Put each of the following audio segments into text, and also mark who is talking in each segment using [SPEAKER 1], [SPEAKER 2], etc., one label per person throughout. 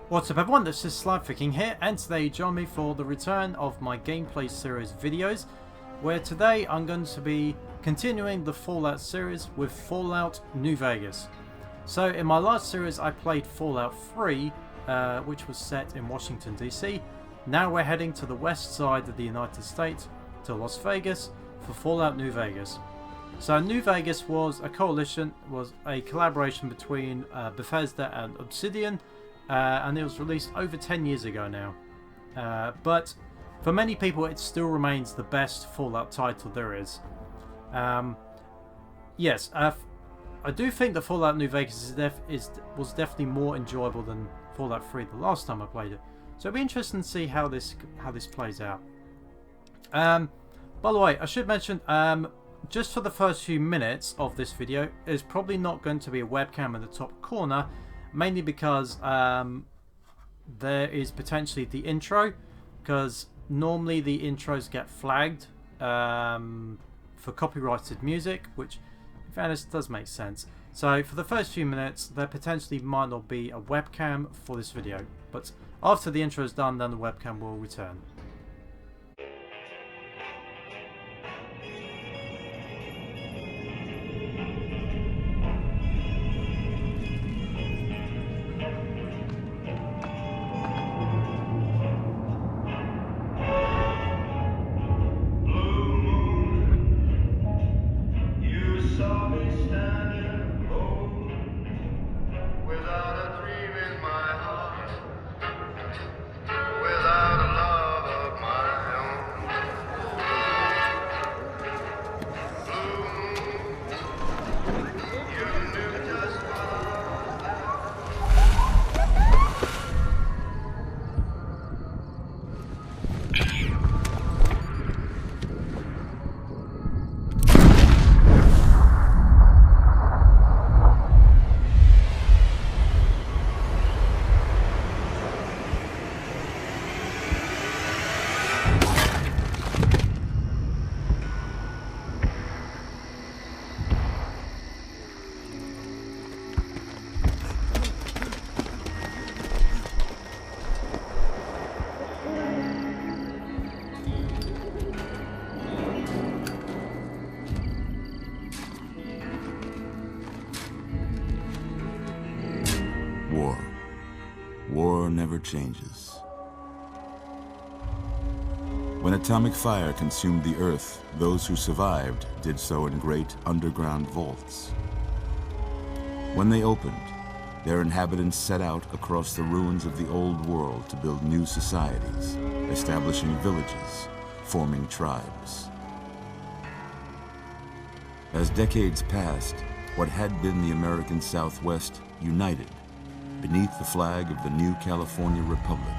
[SPEAKER 1] What's up everyone, this is SliferKing here, and today you join me for the return of my gameplay series videos, where today I'm going to be continuing the Fallout series with Fallout New Vegas. So in my last series I played Fallout 3, which was set in Washington DC. Now we're heading to the west side of the United States, to Las Vegas, for Fallout New Vegas. So New Vegas was a collaboration between Bethesda and Obsidian, and it was released over 10 years ago now. But for many people it still remains the best Fallout title there is. Yes, I do think that Fallout New Vegas was definitely more enjoyable than Fallout 3 the last time I played it. So it'll be interesting to see how this plays out. By the way, I should mention, just for the first few minutes of this video, there's probably not going to be a webcam in the top corner, mainly because there is potentially the intro, because normally the intros get flagged for copyrighted music, which in fairness does make sense. So for the first few minutes there potentially might not be a webcam for this video, but after the intro is done then the webcam will return.
[SPEAKER 2] War never changes. When atomic fire consumed the earth, those who survived did so in great underground vaults. When they opened, their inhabitants set out across the ruins of the old world to build new societies, establishing villages, forming tribes. As decades passed, what had been the American Southwest united beneath the flag of the new California Republic,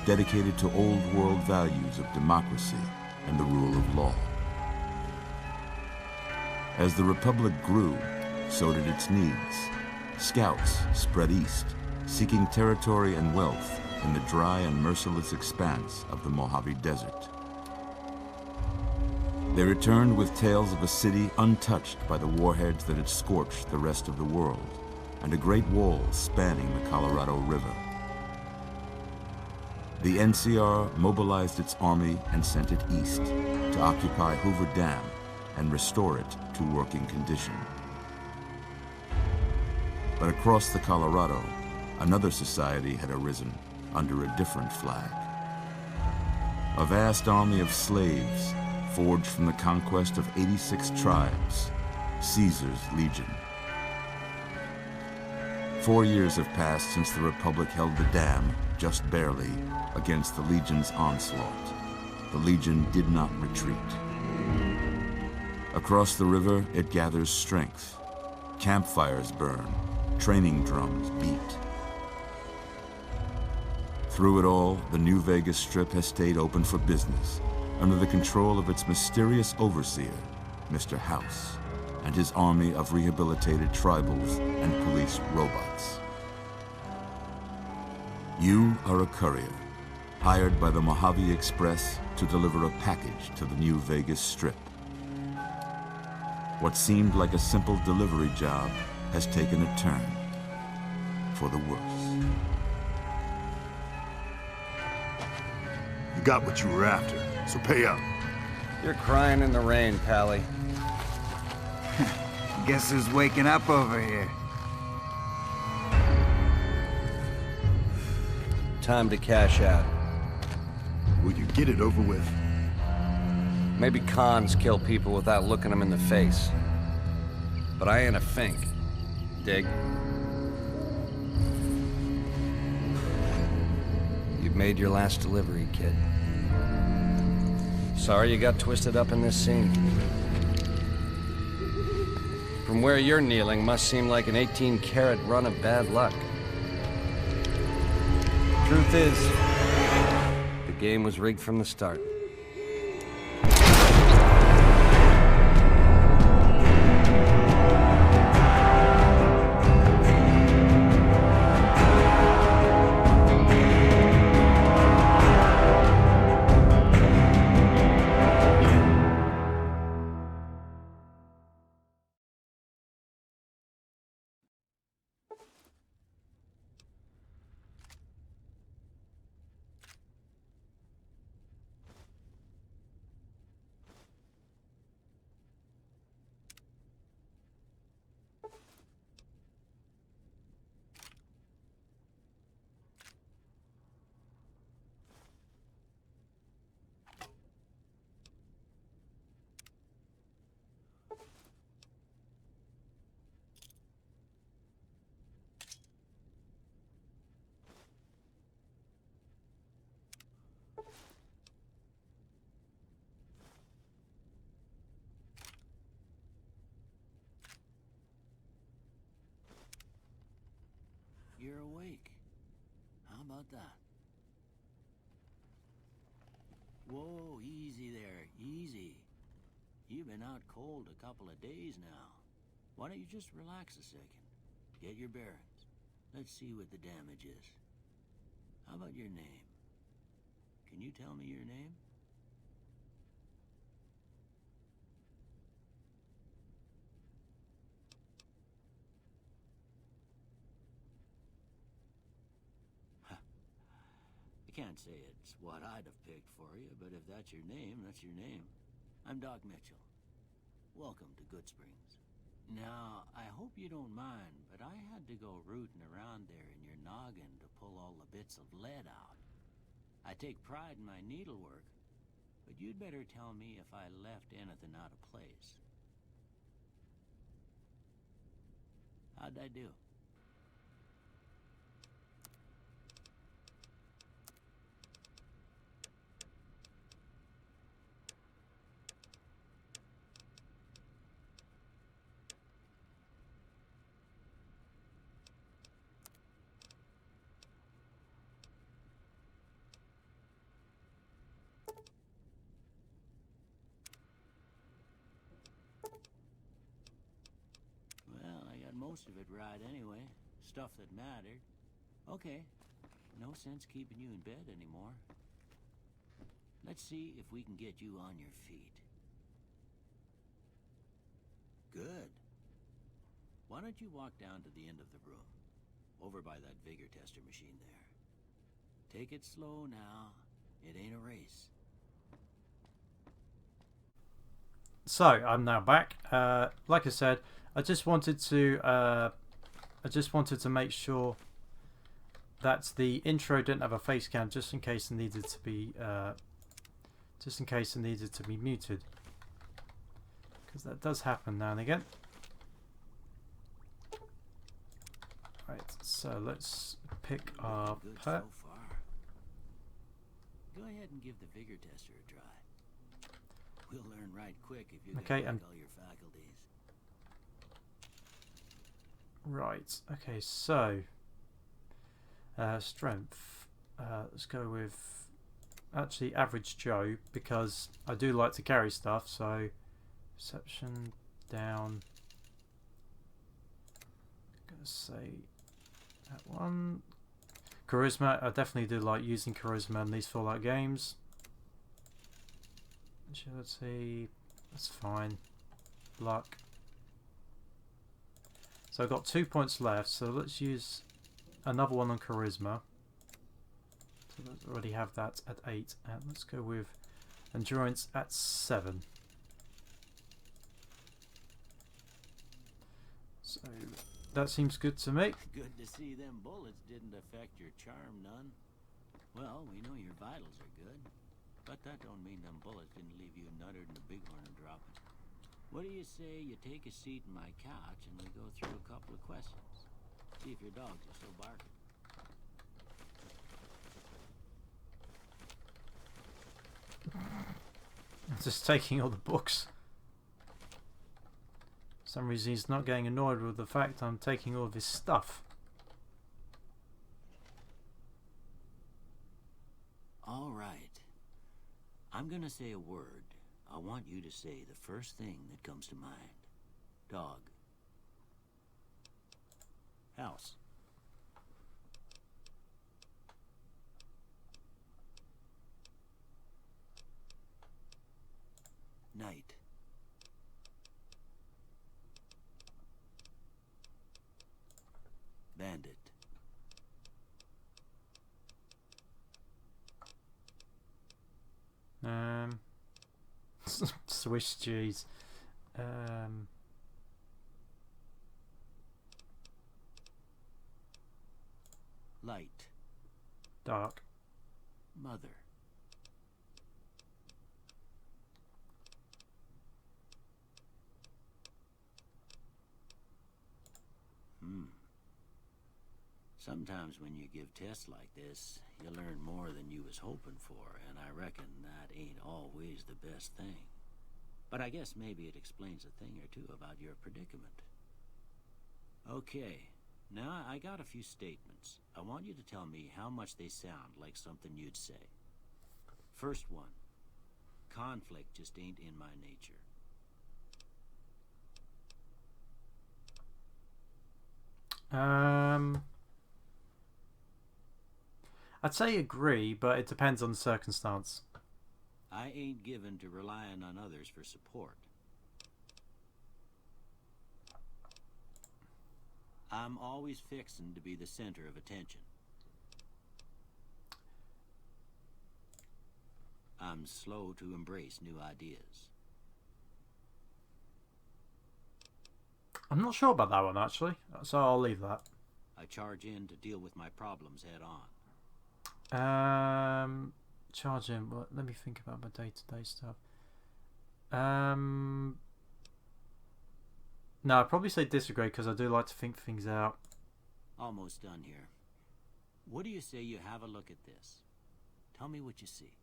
[SPEAKER 2] dedicated to old world values of democracy and the rule of law. As the Republic grew, so did its needs. Scouts spread east, seeking territory and wealth in the dry and merciless expanse of the Mojave Desert. They returned with tales of a city untouched by the warheads that had scorched the rest of the world, and a great wall spanning the Colorado River. The NCR mobilized its army and sent it east to occupy Hoover Dam and restore it to working condition. But across the Colorado, another society had arisen under a different flag. A vast army of slaves forged from the conquest of 86 tribes, Caesar's Legion. 4 years have passed since the Republic held the dam, just barely, against the Legion's onslaught. The Legion did not retreat. Across the river, it gathers strength. Campfires burn, training drums beat. Through it all, the New Vegas Strip has stayed open for business, under the control of its mysterious overseer, Mr. House, and his army of rehabilitated tribals and police robots. You are a courier, hired by the Mojave Express to deliver a package to the New Vegas Strip. What seemed like a simple delivery job has taken a turn for the worse.
[SPEAKER 3] got what you were after, so pay up.
[SPEAKER 4] You're crying in the rain, Pally.
[SPEAKER 5] Guess who's waking up over here?
[SPEAKER 4] Time to cash out.
[SPEAKER 3] Will you get it over with?
[SPEAKER 4] Maybe cons kill people without looking them in the face. But I ain't a fink. Dig? You've made your last delivery, kid. Sorry you got twisted up in this scene. From where you're kneeling must seem like an 18-carat run of bad luck. Truth is, the game was rigged from the start.
[SPEAKER 6] You're awake. How about that? Whoa, easy there, easy. You've been out cold a couple of days now. Why don't you just relax a second? Get your bearings. Let's see what the damage is. How about your name? Can you tell me your name? I can't say it's what I'd have picked for you, but if that's your name, that's your name. I'm Doc Mitchell. Welcome to Goodsprings. Now, I hope you don't mind, but I had to go rooting around there in your noggin to pull all the bits of lead out. I take pride in my needlework, but you'd better tell me if I left anything out of place. How'd I do? Most of it right anyway. Stuff that mattered. Okay. No sense keeping you in bed anymore. Let's see if we can get you on your feet. Good. Why don't you walk down to the end of the room? Over by that vigor tester machine there. Take it slow now. It ain't a race.
[SPEAKER 1] So I'm now back. Like I said, I just wanted to make sure that the intro didn't have a face cam, just in case it needed to be muted, because that does happen now and again. Right, so let's pick up her.
[SPEAKER 6] So far. Go ahead and give the vigor tester a try. We'll learn right quick if you
[SPEAKER 1] Okay,
[SPEAKER 6] got all your faculties.
[SPEAKER 1] Right, okay, so strength, let's go with actually average Joe, because I do like to carry stuff. So perception down, I'm gonna say that one. Charisma, I definitely do like using charisma in these Fallout games. Agility, that's fine. Luck. So I've got 2 points left, so let's use another one on charisma. So let's already have that at 8, and let's go with endurance at 7. So that seems good to me.
[SPEAKER 6] Good to see them bullets didn't affect your charm none. Well, we know your vitals are good, but that don't mean them bullets didn't leave you nuttered in the bighorn and dropping. What do you say you take a seat in my couch and we go through a couple of questions? See if your dogs are still barking.
[SPEAKER 1] I'm just taking all the books. For some reason he's not getting annoyed with the fact I'm taking all of his stuff.
[SPEAKER 6] All right. I'm gonna say a word. I want you to say the first thing that comes to mind. Dog. House. Night. Bandit.
[SPEAKER 1] Swiss cheese.
[SPEAKER 6] Light.
[SPEAKER 1] Dark.
[SPEAKER 6] Mother. Sometimes when you give tests like this, you learn more than you was hoping for, and I reckon that ain't always the best thing. But I guess maybe it explains a thing or two about your predicament. Okay, now I got a few statements. I want you to tell me how much they sound like something you'd say. First one, conflict just ain't in my nature.
[SPEAKER 1] I'd say agree, but it depends on the circumstance.
[SPEAKER 6] I ain't given to relying on others for support. I'm always fixin' to be the center of attention. I'm slow to embrace new ideas.
[SPEAKER 1] I'm not sure about that one, actually, so I'll leave that.
[SPEAKER 6] I charge in to deal with my problems head on.
[SPEAKER 1] Charge in. Well, let me think about my day-to-day stuff. No, I'd probably say disagree because I do like to think things out.
[SPEAKER 6] Almost done here. What do you say you have a look at this? Tell me what you see.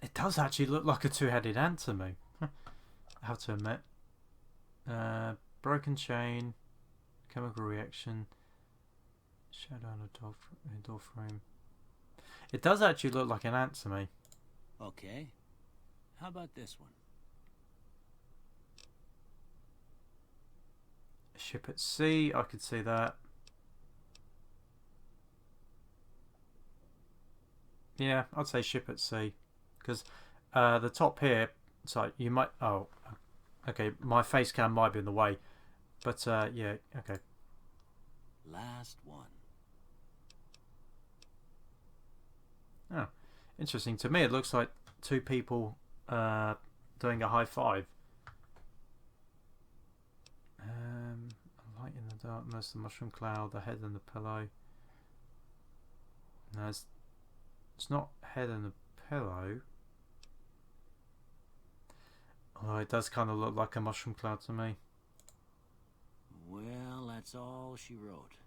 [SPEAKER 1] It does actually look like a two-headed ant to me. I have to admit. Broken chain, chemical reaction, shadow on a door frame. It does actually look like an ant to me.
[SPEAKER 6] Okay. How about this one?
[SPEAKER 1] A ship at sea, I could see that. Yeah, I'd say ship at sea. Because the top here, so you might... Oh, okay, my face cam might be in the way. But, yeah, okay.
[SPEAKER 6] Last one.
[SPEAKER 1] Oh, interesting. To me, it looks like two people doing a high five. A light in the darkness, the mushroom cloud, the head and the pillow. No, it's not head and the pillow. Although it does kind of look like a mushroom cloud to me.
[SPEAKER 6] Well, that's all she wrote.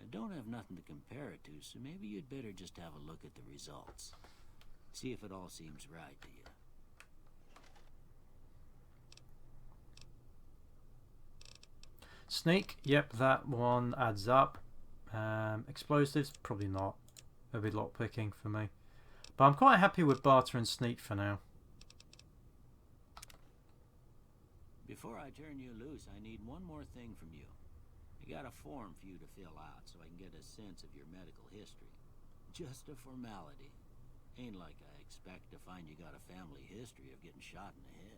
[SPEAKER 6] I don't have nothing to compare it to, so maybe you'd better just have a look at the results. See if it all seems right to you.
[SPEAKER 1] Sneak, yep, that one adds up. Explosives, probably not. It'll be lockpicking for me. But I'm quite happy with barter and sneak for now.
[SPEAKER 6] Before I turn you loose, I need one more thing from you. I got a form for you to fill out so I can get a sense of your medical history. Just a formality. Ain't like I expect to find you got a family history of getting shot in the head.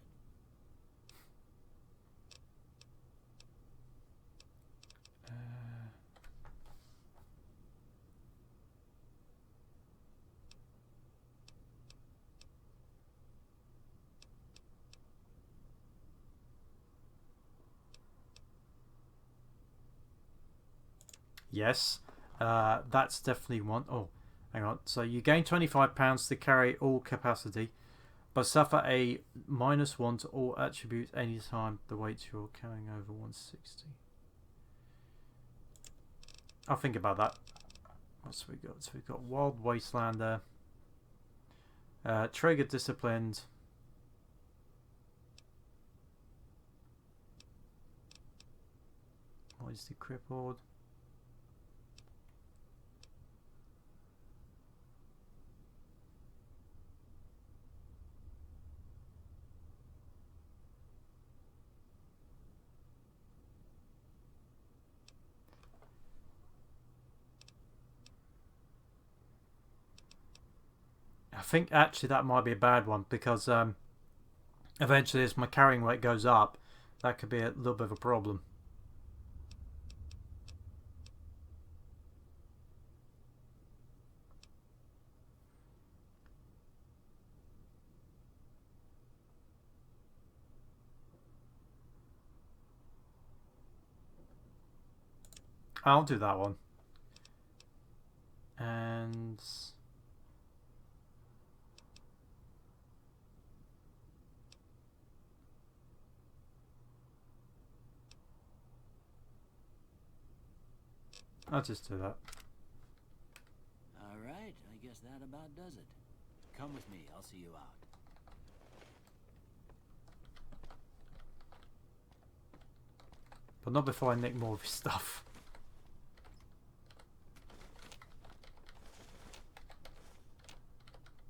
[SPEAKER 1] Yes, that's definitely one. Oh, hang on. So you gain £25 to carry all capacity, but suffer a -1 to all attributes anytime the weight you're carrying over 160. I'll think about that. What's we got? So we've got Wild Wastelander, Traeger Disciplined, what is the Crippled? I think actually that might be a bad one because eventually as my carrying weight goes up, that could be a little bit of a problem. I'll do that one. And I'll just do that.
[SPEAKER 6] All right, I guess that about does it. Come with me, I'll see you out.
[SPEAKER 1] But not before I nick more of his stuff.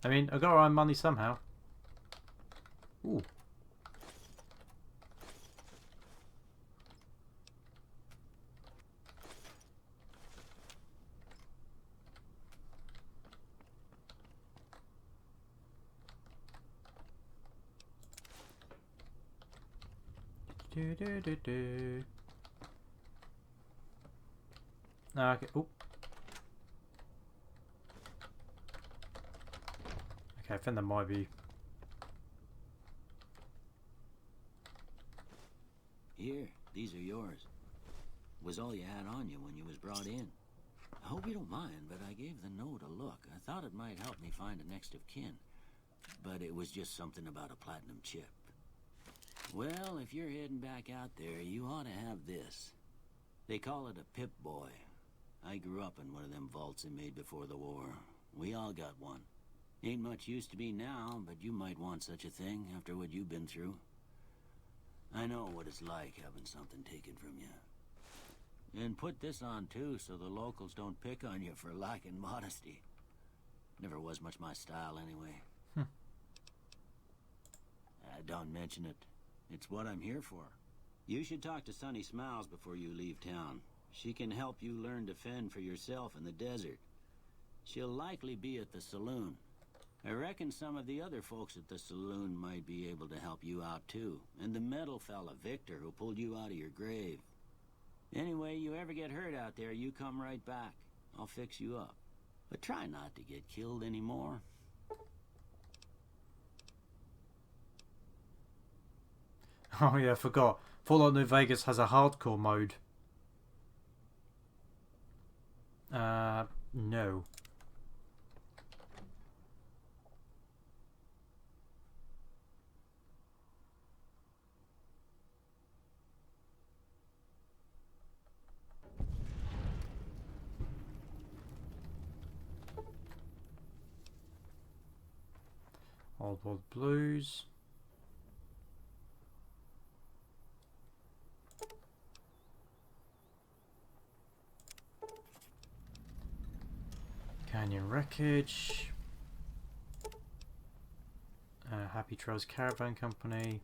[SPEAKER 1] I mean, I gotta earn money somehow. Ooh. Do do do do. Okay. Ooh. Okay, I think that might be.
[SPEAKER 6] Here, these are yours. Was all you had on you when you was brought in. I hope you don't mind, but I gave the note a look. I thought it might help me find a next of kin. But it was just something about a platinum chip. Well, if you're heading back out there, you ought to have this. They call it a Pip-Boy. I grew up in one of them vaults they made before the war. We all got one. Ain't much use to me now, but you might want such a thing after what you've been through. I know what it's like having something taken from you. And put this on too, so the locals don't pick on you for lacking modesty. Never was much my style anyway. Don't mention it. It's what I'm here for. You should talk to Sunny Smiles before you leave town. She can help you learn to fend for yourself in the desert. She'll likely be at the saloon. I reckon some of the other folks at the saloon might be able to help you out too. And the metal fella, Victor, who pulled you out of your grave. Anyway, you ever get hurt out there, you come right back. I'll fix you up. But try not to get killed anymore.
[SPEAKER 1] Oh yeah, I forgot. Fallout New Vegas has a hardcore mode. No. Old World Blues. Canyon Wreckage. Happy Trails Caravan Company.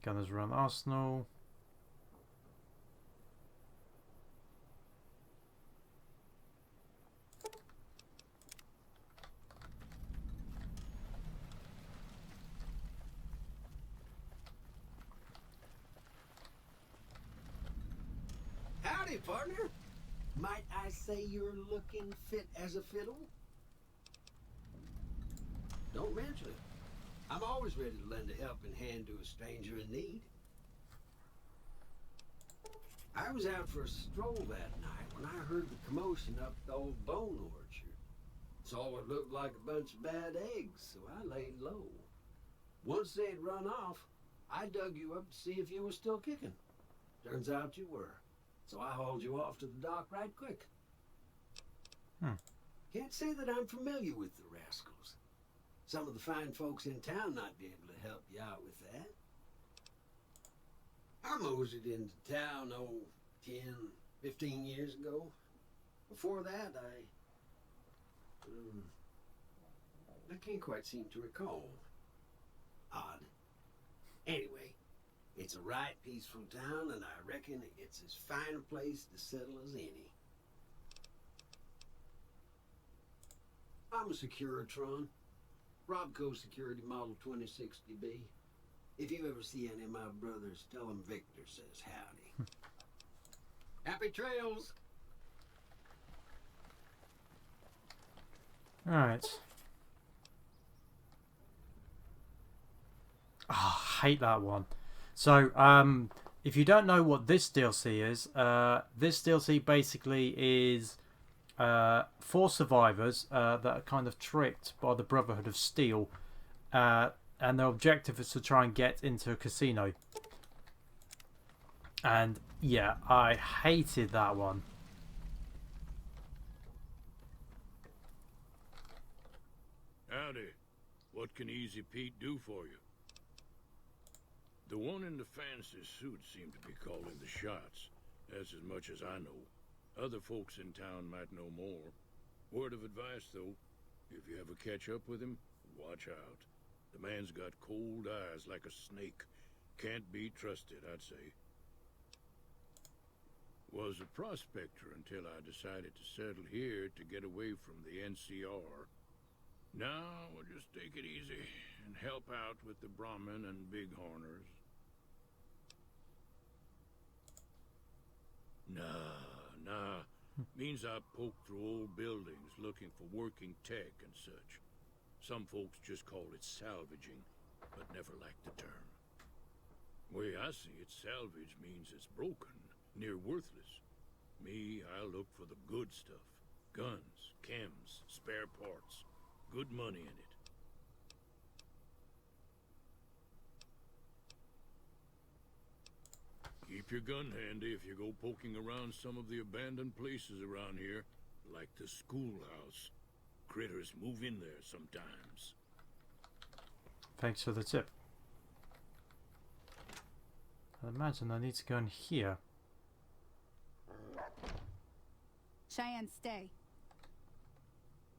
[SPEAKER 1] Gunners Run Arsenal.
[SPEAKER 7] Howdy, partner. Might I say you're looking fit as a fiddle? Don't mention it. I'm always ready to lend a helping hand to a stranger in need. I was out for a stroll that night when I heard the commotion up the old bone orchard. Saw what looked like a bunch of bad eggs, so I laid low. Once they'd run off, I dug you up to see if you were still kicking. Turns out you were. So I hauled you off to the dock right quick. Can't say that I'm familiar with the rascals. Some of the fine folks in town might be able to help you out with that. I moseyed into town, 10, 15 years ago. Before that, I can't quite seem to recall. Odd. Anyway, it's a right peaceful town, and I reckon it's as fine a place to settle as any. I'm a Securitron. Robco Security Model 2060B. If you ever see any of my brothers, tell them Victor says howdy. Happy trails!
[SPEAKER 1] Alright. Oh, I hate that one. So, if you don't know what this DLC is, this DLC basically is 4 survivors that are kind of tricked by the Brotherhood of Steel, and their objective is to try and get into a casino. And yeah, I hated that one.
[SPEAKER 8] Howdy. What can Easy Pete do for you? The one in the fancy suit seemed to be calling the shots. That's as much as I know. Other folks in town might know more. Word of advice, though, if you ever catch up with him, watch out. The man's got cold eyes like a snake. Can't be trusted, I'd say. Was a prospector until I decided to settle here to get away from the NCR. Now, we'll just take it easy and help out with the Brahmin and Bighorners. Nah. Means I poke through old buildings looking for working tech and such. Some folks just call it salvaging, but never liked the term. Way I see it, salvage means it's broken, near worthless. Me, I look for the good stuff. Guns, chems, spare parts. Good money in it. Keep your gun handy if you go poking around some of the abandoned places around here, like the schoolhouse. Critters move in there sometimes.
[SPEAKER 1] Thanks for the tip. I imagine I need to go in here.
[SPEAKER 9] Cheyenne, stay.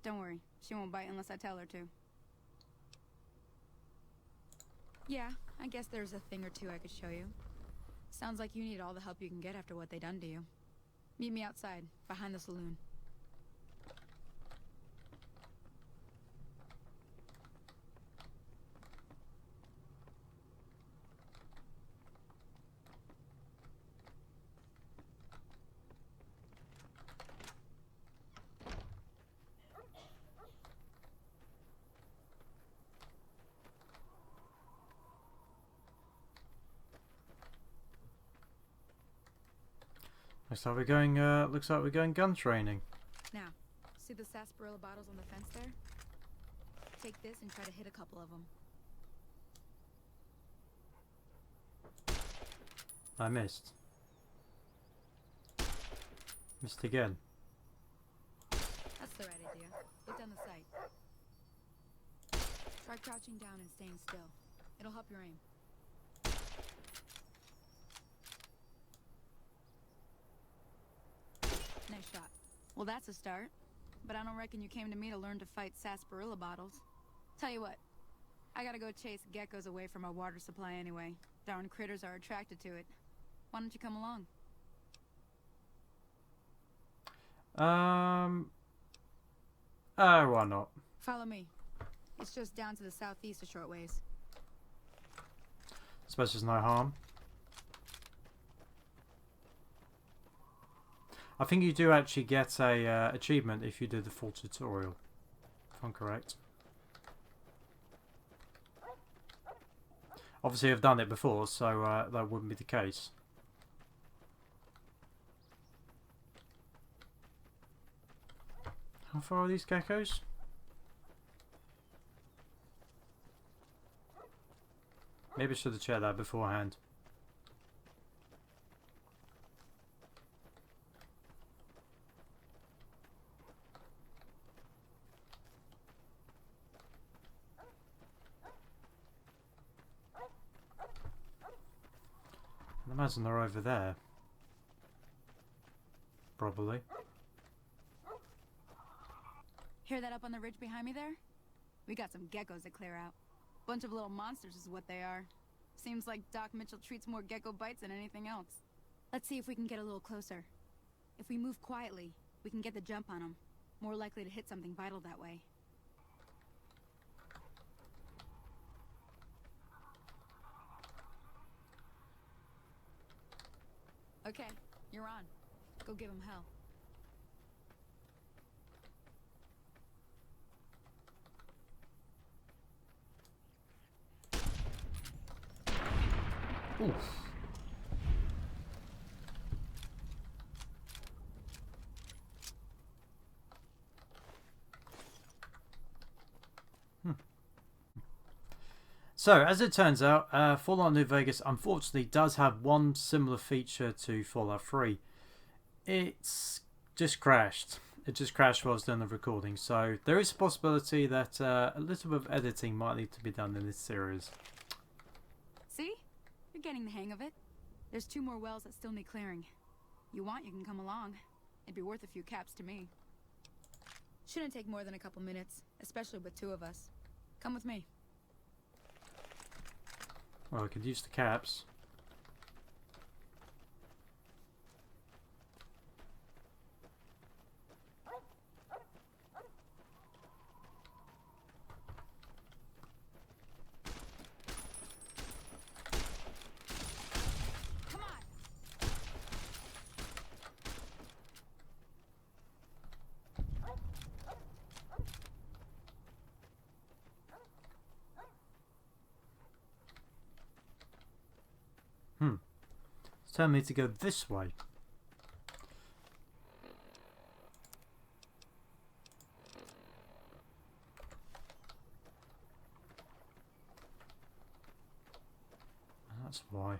[SPEAKER 9] Don't worry, she won't bite unless I tell her to. Yeah, I guess there's a thing or two I could show you. Sounds like you need all the help you can get after what they done to you. Meet me outside, behind the saloon.
[SPEAKER 1] Looks like we're going gun training.
[SPEAKER 9] Now, see the sarsaparilla bottles on the fence there? Take this and try to hit a couple of them.
[SPEAKER 1] I missed. Missed again.
[SPEAKER 9] That's the right idea. Look down the sight. Try crouching down and staying still. It'll help your aim. Nice shot. Well, that's a start. But I don't reckon you came to me to learn to fight sarsaparilla bottles. Tell you what, I gotta go chase geckos away from our water supply anyway. Darn critters are attracted to it. Why don't you come along?
[SPEAKER 1] Why not?
[SPEAKER 9] Follow me. It's just down to the southeast a short ways.
[SPEAKER 1] Suppose there's no harm. I think you do actually get a achievement if you do the full tutorial, if I'm correct. Obviously I've done it before, so that wouldn't be the case. How far are these geckos? Maybe I should have checked that beforehand. I imagine they're over there. Probably.
[SPEAKER 9] Hear that up on the ridge behind me there? We got some geckos to clear out. Bunch of little monsters is what they are. Seems like Doc Mitchell treats more gecko bites than anything else. Let's see if we can get a little closer. If we move quietly, we can get the jump on them. More likely to hit something vital that way. Okay, you're on. Go give him hell.
[SPEAKER 1] Oof. So, as it turns out, Fallout New Vegas unfortunately does have one similar feature to Fallout 3. It's just crashed. It just crashed while I was doing the recording. So, there is a possibility that a little bit of editing might need to be done in this series.
[SPEAKER 9] See? You're getting the hang of it. There's 2 more wells that still need clearing. You want, you can come along. It'd be worth a few caps to me. Shouldn't take more than a couple minutes, especially with 2 of us. Come with me.
[SPEAKER 1] Well, I could use the caps.
[SPEAKER 9] Come on.
[SPEAKER 1] It's telling me to go this way. That's why.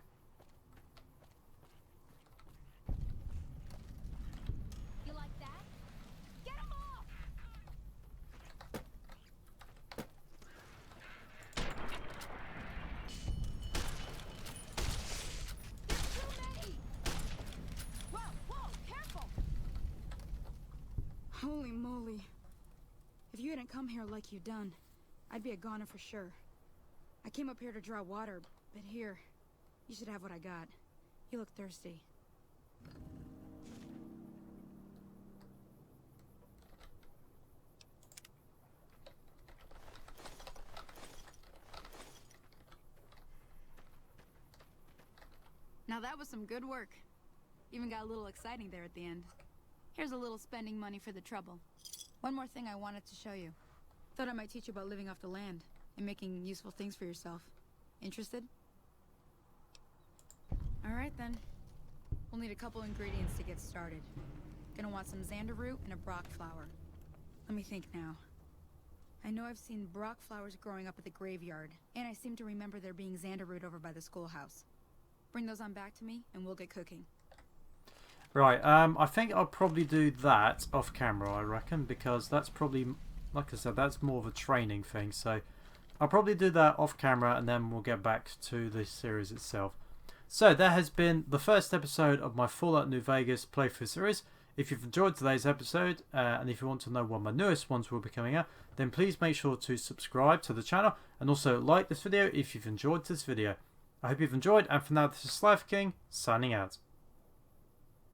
[SPEAKER 9] You like that? Get him off! There's too many! Whoa, whoa, careful! Holy moly. If you hadn't come here like you done, I'd be a goner for sure. I came up here to draw water, but here, you should have what I got. You look thirsty. Now that was some good work. Even got a little exciting there at the end. Here's a little spending money for the trouble. One more thing I wanted to show you. Thought I might teach you about living off the land and making useful things for yourself. Interested? Alright then. We'll need a couple ingredients to get started. Gonna want some xander root and a brock flower. Let me think now. I know I've seen brock flowers growing up at the graveyard, and I seem to remember there being xander root over by the schoolhouse. Bring those on back to me, and we'll get cooking.
[SPEAKER 1] Right, I think I'll probably do that off camera, I reckon, because that's probably, like I said, that's more of a training thing, so I'll probably do that off camera and then we'll get back to the series itself. So, that has been the first episode of my Fallout New Vegas playthrough series. If you've enjoyed today's episode, and if you want to know when my newest ones will be coming out, then please make sure to subscribe to the channel, and also like this video if you've enjoyed this video. I hope you've enjoyed, and for now, this is SliferKing, signing out.